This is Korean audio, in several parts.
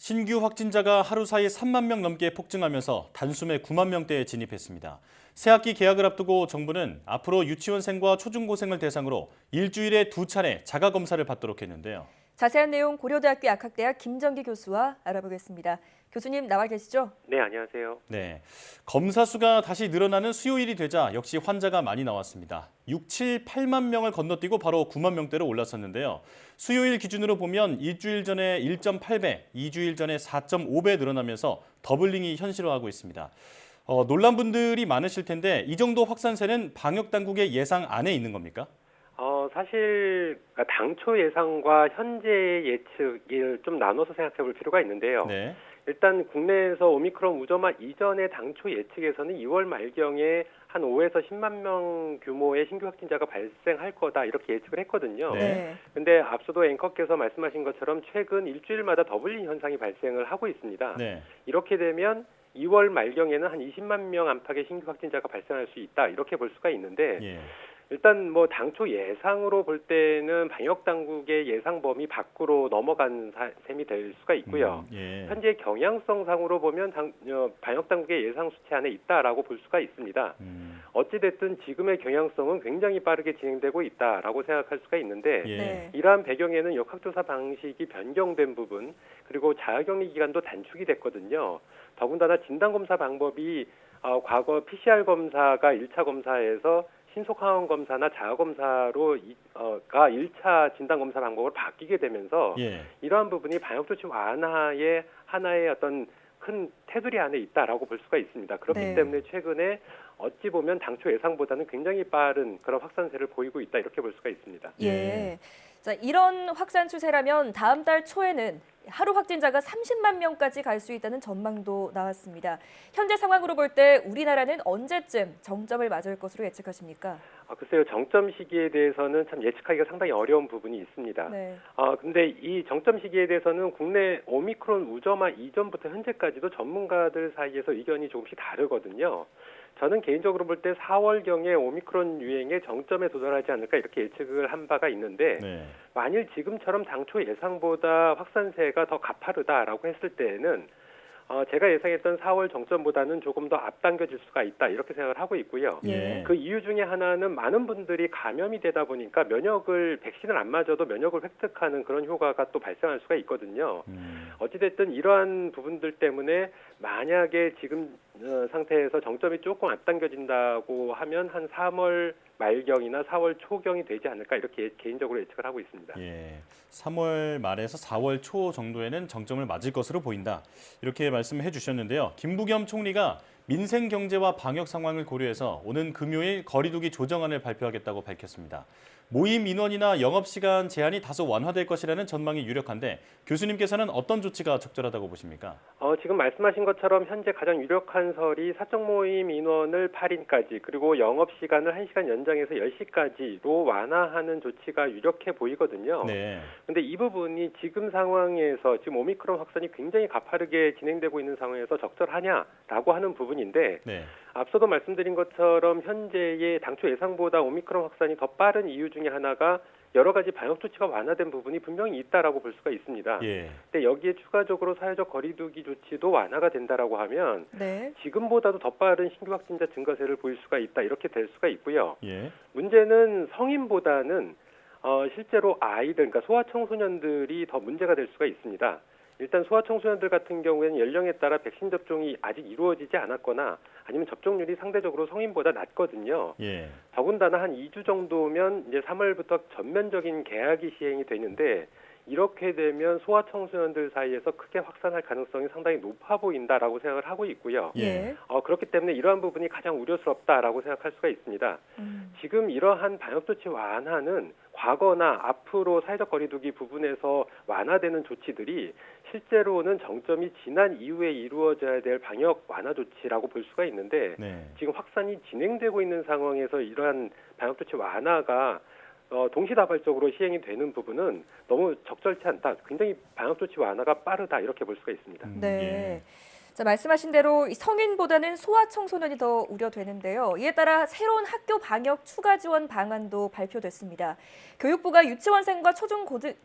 신규 확진자가 하루 사이 3만 명 넘게 폭증하면서 단숨에 9만 명대에 진입했습니다. 새학기 개학을 앞두고 정부는 앞으로 유치원생과 초중고생을 대상으로 일주일에 2차례 자가검사를 받도록 했는데요. 자세한 내용 고려대학교 약학대학 김정기 교수와 알아보겠습니다. 교수님 나와 계시죠? 네, 안녕하세요. 네, 검사 수가 다시 늘어나는 수요일이 되자 역시 환자가 많이 나왔습니다. 6, 7, 8만 명을 건너뛰고 바로 9만 명대로 올랐었는데요. 수요일 기준으로 보면 일주일 전에 1.8배, 2주일 전에 4.5배 늘어나면서 더블링이 현실화하고 있습니다. 놀란 분들이 많으실 텐데 이 정도 확산세는 방역당국의 예상 안에 있는 겁니까? 사실 당초 예상과 현재의 예측을 좀 나눠서 생각해 볼 필요가 있는데요. 네. 일단 국내에서 오미크론 우점화 이전의 당초 예측에서는 2월 말경에 한 5에서 10만 명 규모의 신규 확진자가 발생할 거다 이렇게 예측을 했거든요. 네. 근데 앞서도 앵커께서 말씀하신 것처럼 최근 일주일마다 더블링 현상이 발생을 하고 있습니다. 네. 이렇게 되면 2월 말경에는 한 20만 명 안팎의 신규 확진자가 발생할 수 있다 이렇게 볼 수가 있는데 예. 일단 당초 예상으로 볼 때는 방역 당국의 예상 범위 밖으로 넘어간 셈이 될 수가 있고요. 예. 현재 경향성상으로 보면 방역 당국의 예상 수치 안에 있다라고 볼 수가 있습니다. 어찌 됐든 지금의 경향성은 굉장히 빠르게 진행되고 있다라고 생각할 수가 있는데 예. 네. 이러한 배경에는 역학조사 방식이 변경된 부분 그리고 자가격리 기간도 단축이 됐거든요. 더군다나 진단검사 방법이 과거 PCR 검사가 1차 검사에서 신속 항원 검사나 자가검사로 가 1차 진단검사 방법으로 바뀌게 되면서 예. 이러한 부분이 방역조치 완화의 하나의 어떤 큰 테두리 안에 있다라고 볼 수가 있습니다. 그렇기 네. 때문에 최근에 어찌 보면 당초 예상보다는 굉장히 빠른 그런 확산세를 보이고 있다 이렇게 볼 수가 있습니다. 예. 자, 이런 확산 추세라면 다음 달 초에는 하루 확진자가 30만 명까지 갈 수 있다는 전망도 나왔습니다. 현재 상황으로 볼 때 우리나라는 언제쯤 정점을 맞을 것으로 예측하십니까? 글쎄요. 정점 시기에 대해서는 참 예측하기가 상당히 어려운 부분이 있습니다. 네. 근데 이 정점 시기에 대해서는 국내 오미크론 우점화 이전부터 현재까지도 전문가들 사이에서 의견이 조금씩 다르거든요. 저는 개인적으로 볼 때 4월경에 오미크론 유행의 정점에 도달하지 않을까 이렇게 예측을 한 바가 있는데 네. 만일 지금처럼 당초 예상보다 확산세가 더 가파르다라고 했을 때에는 제가 예상했던 4월 정점보다는 조금 더 앞당겨질 수가 있다 이렇게 생각을 하고 있고요. 예. 그 이유 중에 하나는 많은 분들이 감염이 되다 보니까 백신을 안 맞아도 면역을 획득하는 그런 효과가 또 발생할 수가 있거든요. 어찌됐든 이러한 부분들 때문에 만약에 지금 상태에서 정점이 조금 앞당겨진다고 하면 한 3월 말경이나 4월 초경이 되지 않을까 이렇게 개인적으로 예측을 하고 있습니다. 예, 3월 말에서 4월 초 정도에는 정점을 맞을 것으로 보인다. 이렇게 말씀해 주셨는데요. 김부겸 총리가 민생 경제와 방역 상황을 고려해서 오는 금요일 거리두기 조정안을 발표하겠다고 밝혔습니다. 모임 인원이나 영업시간 제한이 다소 완화될 것이라는 전망이 유력한데 교수님께서는 어떤 조치가 적절하다고 보십니까? 지금 말씀하신 것처럼 현재 가장 유력한 설이 사적 모임 인원을 8인까지 그리고 영업시간을 1시간 연장해서 10시까지로 완화하는 조치가 유력해 보이거든요. 네. 근데 이 부분이 지금 상황에서 지금 오미크론 확산이 굉장히 가파르게 진행되고 있는 상황에서 적절하냐라고 하는 부분인데 네. 앞서도 말씀드린 것처럼 현재의 당초 예상보다 오미크론 확산이 더 빠른 이유 중에 하나가 여러 가지 방역 조치가 완화된 부분이 분명히 있다라고 볼 수가 있습니다. 예. 근데 여기에 추가적으로 사회적 거리두기 조치도 완화가 된다라고 하면 네. 지금보다도 더 빠른 신규 확진자 증가세를 보일 수가 있다 이렇게 될 수가 있고요. 예. 문제는 성인보다는 실제로 아이들, 그러니까 소아청소년들이 더 문제가 될 수가 있습니다. 일단 소아청소년들 같은 경우에는 연령에 따라 백신 접종이 아직 이루어지지 않았거나 아니면 접종률이 상대적으로 성인보다 낮거든요. 예. 더군다나 한 2주 정도면 이제 3월부터 전면적인 개학이 시행이 되는데 이렇게 되면 소아청소년들 사이에서 크게 확산할 가능성이 상당히 높아 보인다라고 생각을 하고 있고요. 예. 그렇기 때문에 이러한 부분이 가장 우려스럽다라고 생각할 수가 있습니다. 지금 이러한 방역조치 완화는 과거나 앞으로 사회적 거리두기 부분에서 완화되는 조치들이 실제로는 정점이 지난 이후에 이루어져야 될 방역 완화 조치라고 볼 수가 있는데 네. 지금 확산이 진행되고 있는 상황에서 이러한 방역조치 완화가 동시다발적으로 시행이 되는 부분은 너무 적절치 않다. 굉장히 방역조치 완화가 빠르다 이렇게 볼 수가 있습니다. 네. 자, 말씀하신 대로 이 성인보다는 소아청소년이 더 우려되는데요. 이에 따라 새로운 학교 방역 추가 지원 방안도 발표됐습니다. 교육부가 유치원생과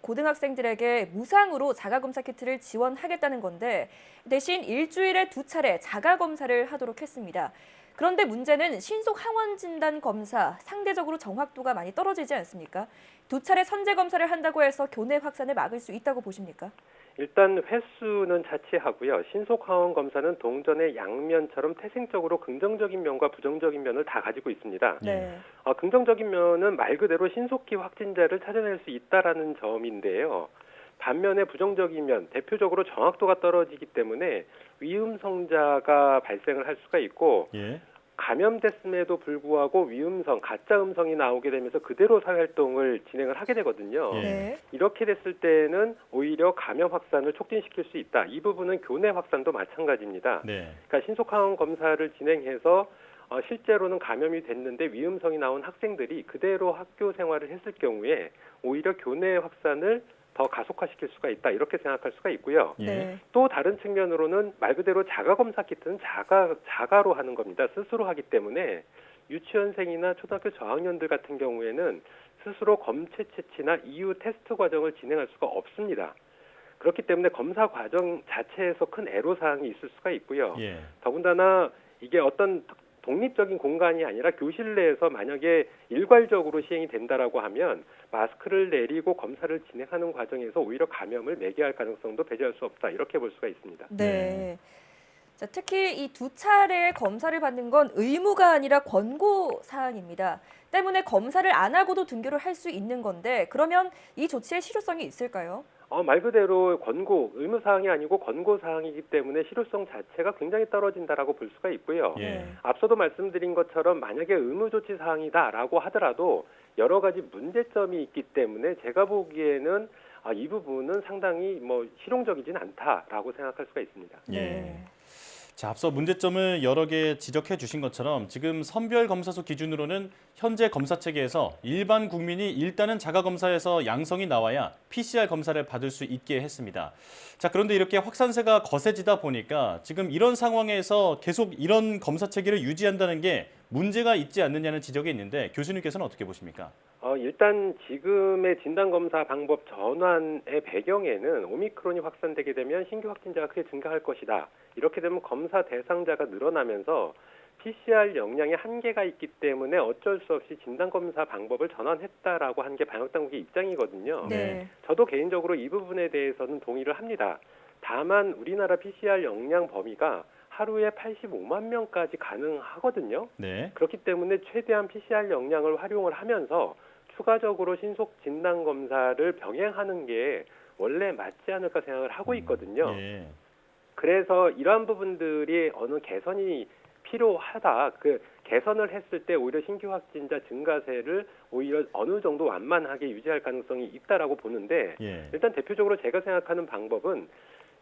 고등학생들에게 무상으로 자가검사 키트를 지원하겠다는 건데 대신 일주일에 2차례 자가검사를 하도록 했습니다. 그런데 문제는 신속 항원 진단 검사 상대적으로 정확도가 많이 떨어지지 않습니까? 2차례 선제 검사를 한다고 해서 교내 확산을 막을 수 있다고 보십니까? 일단 횟수는 차치하고요. 신속 항원 검사는 동전의 양면처럼 태생적으로 긍정적인 면과 부정적인 면을 다 가지고 있습니다. 네. 긍정적인 면은 말 그대로 신속히 확진자를 찾아낼 수 있다라는 점인데요. 반면에 부정적인 면, 대표적으로 정확도가 떨어지기 때문에 위음성자가 발생을 할 수가 있고 예. 감염됐음에도 불구하고 위음성, 가짜 음성이 나오게 되면서 그대로 사회활동을 진행을 하게 되거든요. 예. 네. 이렇게 됐을 때는 오히려 감염 확산을 촉진시킬 수 있다. 이 부분은 교내 확산도 마찬가지입니다. 네. 그러니까 신속항원 검사를 진행해서 실제로는 감염이 됐는데 위음성이 나온 학생들이 그대로 학교 생활을 했을 경우에 오히려 교내 확산을 더 가속화시킬 수가 있다. 이렇게 생각할 수가 있고요. 예. 네. 또 다른 측면으로는 말 그대로 자가검사 키트는 자가로 하는 겁니다. 스스로 하기 때문에 유치원생이나 초등학교 저학년들 같은 경우에는 스스로 검체 채취나 이후 테스트 과정을 진행할 수가 없습니다. 그렇기 때문에 검사 과정 자체에서 큰 애로사항이 있을 수가 있고요. 예. 더군다나 이게 어떤 독립적인 공간이 아니라 교실 내에서 만약에 일괄적으로 시행이 된다라고 하면 마스크를 내리고 검사를 진행하는 과정에서 오히려 감염을 매개할 가능성도 배제할 수 없다. 이렇게 볼 수가 있습니다. 네. 자, 특히 이 2차례의 검사를 받는 건 의무가 아니라 권고 사항입니다. 때문에 검사를 안 하고도 등교를 할 수 있는 건데 그러면 이 조치의 실효성이 있을까요? 말 그대로 권고, 의무사항이 아니고 권고사항이기 때문에 실효성 자체가 굉장히 떨어진다라고 볼 수가 있고요. 예. 앞서도 말씀드린 것처럼 만약에 의무조치사항이다라고 하더라도 여러 가지 문제점이 있기 때문에 제가 보기에는 이 부분은 상당히 실용적이진 않다라고 생각할 수가 있습니다. 예. 네. 자, 앞서 문제점을 여러 개 지적해 주신 것처럼 지금 선별검사소 기준으로는 현재 검사 체계에서 일반 국민이 일단은 자가검사에서 양성이 나와야 PCR 검사를 받을 수 있게 했습니다. 자, 그런데 이렇게 확산세가 거세지다 보니까 지금 이런 상황에서 계속 이런 검사 체계를 유지한다는 게 문제가 있지 않느냐는 지적이 있는데 교수님께서는 어떻게 보십니까? 일단 지금의 진단검사 방법 전환의 배경에는 오미크론이 확산되게 되면 신규 확진자가 크게 증가할 것이다. 이렇게 되면 검사 대상자가 늘어나면서 PCR 역량에 한계가 있기 때문에 어쩔 수 없이 진단검사 방법을 전환했다라고 하는 게 방역당국의 입장이거든요. 네. 저도 개인적으로 이 부분에 대해서는 동의를 합니다. 다만 우리나라 PCR 역량 범위가 하루에 85만 명까지 가능하거든요. 네. 그렇기 때문에 최대한 PCR 역량을 활용을 하면서 추가적으로 신속 진단 검사를 병행하는 게 원래 맞지 않을까 생각을 하고 있거든요. 예. 그래서 이러한 부분들이 어느 개선이 필요하다. 그 개선을 했을 때 오히려 신규 확진자 증가세를 오히려 어느 정도 완만하게 유지할 가능성이 있다라고 보는데 예. 일단 대표적으로 제가 생각하는 방법은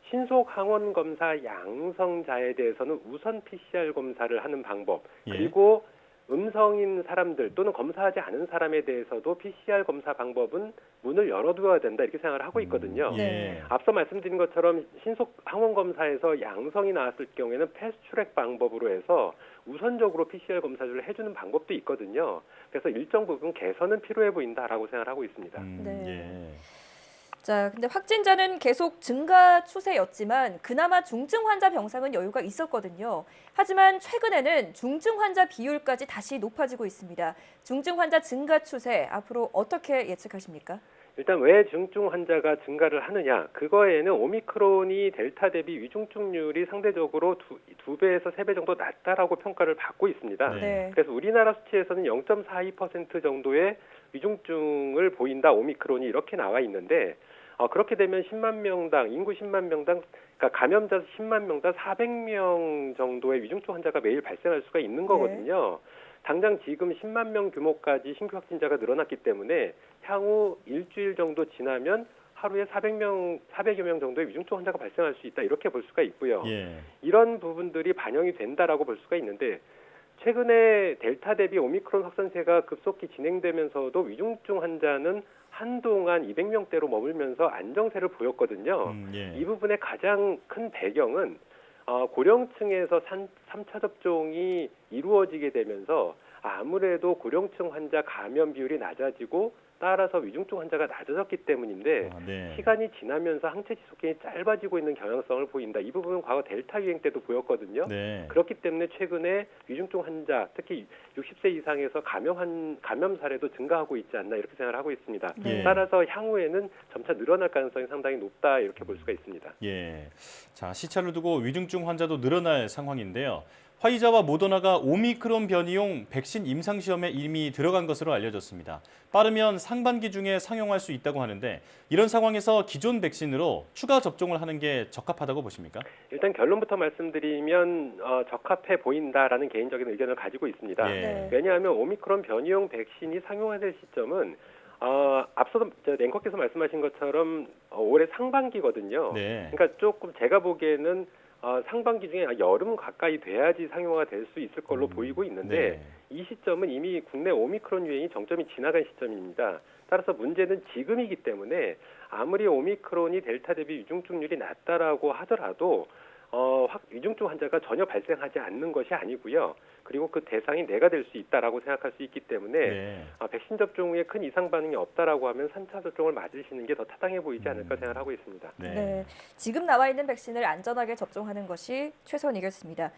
신속 항원 검사 양성자에 대해서는 우선 PCR 검사를 하는 방법, 예. 그리고 음성인 사람들 또는 검사하지 않은 사람에 대해서도 PCR 검사 방법은 문을 열어두어야 된다 이렇게 생각을 하고 있거든요. 예. 앞서 말씀드린 것처럼 신속 항원 검사에서 양성이 나왔을 경우에는 패스트트랙 방법으로 해서 우선적으로 PCR 검사를 해주는 방법도 있거든요. 그래서 일정 부분 개선은 필요해 보인다라고 생각을 하고 있습니다. 네. 예. 자, 근데 확진자는 계속 증가 추세였지만 그나마 중증 환자 병상은 여유가 있었거든요. 하지만 최근에는 중증 환자 비율까지 다시 높아지고 있습니다. 중증 환자 증가 추세 앞으로 어떻게 예측하십니까? 일단 왜 중증 환자가 증가를 하느냐? 그거에는 오미크론이 델타 대비 위중증률이 상대적으로 두 배에서 세 배 정도 낮다라고 평가를 받고 있습니다. 네. 그래서 우리나라 수치에서는 0.42% 정도의 위중증을 보인다 오미크론이 이렇게 나와 있는데 그렇게 되면 10만 명당 인구 10만 명당 그러니까 감염자 10만 명당 400명 정도의 위중증 환자가 매일 발생할 수가 있는 거거든요. 당장 지금 10만 명 규모까지 신규 확진자가 늘어났기 때문에 향후 일주일 정도 지나면 하루에 400여 명 정도의 위중증 환자가 발생할 수 있다 이렇게 볼 수가 있고요. 예. 이런 부분들이 반영이 된다라고 볼 수가 있는데 최근에 델타 대비 오미크론 확산세가 급속히 진행되면서도 위중증 환자는 한동안 200명대로 머물면서 안정세를 보였거든요. 예. 이 부분의 가장 큰 배경은 고령층에서 3차 접종이 이루어지게 되면서 아무래도 고령층 환자 감염 비율이 낮아지고 따라서 위중증 환자가 낮아졌기 때문인데 네. 시간이 지나면서 항체 지속기간이 짧아지고 있는 경향성을 보인다. 이 부분은 과거 델타 유행 때도 보였거든요. 네. 그렇기 때문에 최근에 위중증 환자, 특히 60세 이상에서 감염 사례도 증가하고 있지 않나 이렇게 생각을 하고 있습니다. 예. 따라서 향후에는 점차 늘어날 가능성이 상당히 높다 이렇게 볼 수가 있습니다. 예. 자, 시차를 두고 위중증 환자도 늘어날 상황인데요. 화이자와 모더나가 오미크론 변이용 백신 임상 시험에 이미 들어간 것으로 알려졌습니다. 빠르면 상반기 중에 상용할 수 있다고 하는데 이런 상황에서 기존 백신으로 추가 접종을 하는 게 적합하다고 보십니까? 일단 결론부터 말씀드리면 적합해 보인다라는 개인적인 의견을 가지고 있습니다. 예. 네. 왜냐하면 오미크론 변이용 백신이 상용화될 시점은 앞서도 앵커께서 말씀하신 것처럼 올해 상반기거든요. 네. 그러니까 조금 제가 보기에는 상반기 중에 여름 가까이 돼야지 상용화가 될 수 있을 걸로 보이고 있는데 네. 이 시점은 이미 국내 오미크론 유행이 정점이 지나간 시점입니다. 따라서 문제는 지금이기 때문에 아무리 오미크론이 델타 대비 위중증률이 낮다라고 하더라도 위중증 환자가 전혀 발생하지 않는 것이 아니고요. 그리고 그 대상이 내가 될 수 있다라고 생각할 수 있기 때문에 네. 백신 접종 후에 큰 이상 반응이 없다라고 하면 3차 접종을 맞으시는 게 더 타당해 보이지 않을까 생각을 하고 있습니다. 네. 네, 지금 나와 있는 백신을 안전하게 접종하는 것이 최선이겠습니다.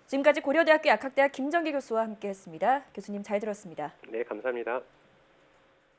지금까지 고려대학교 약학대학 김정기 교수와 함께했습니다. 교수님 잘 들었습니다. 네, 감사합니다.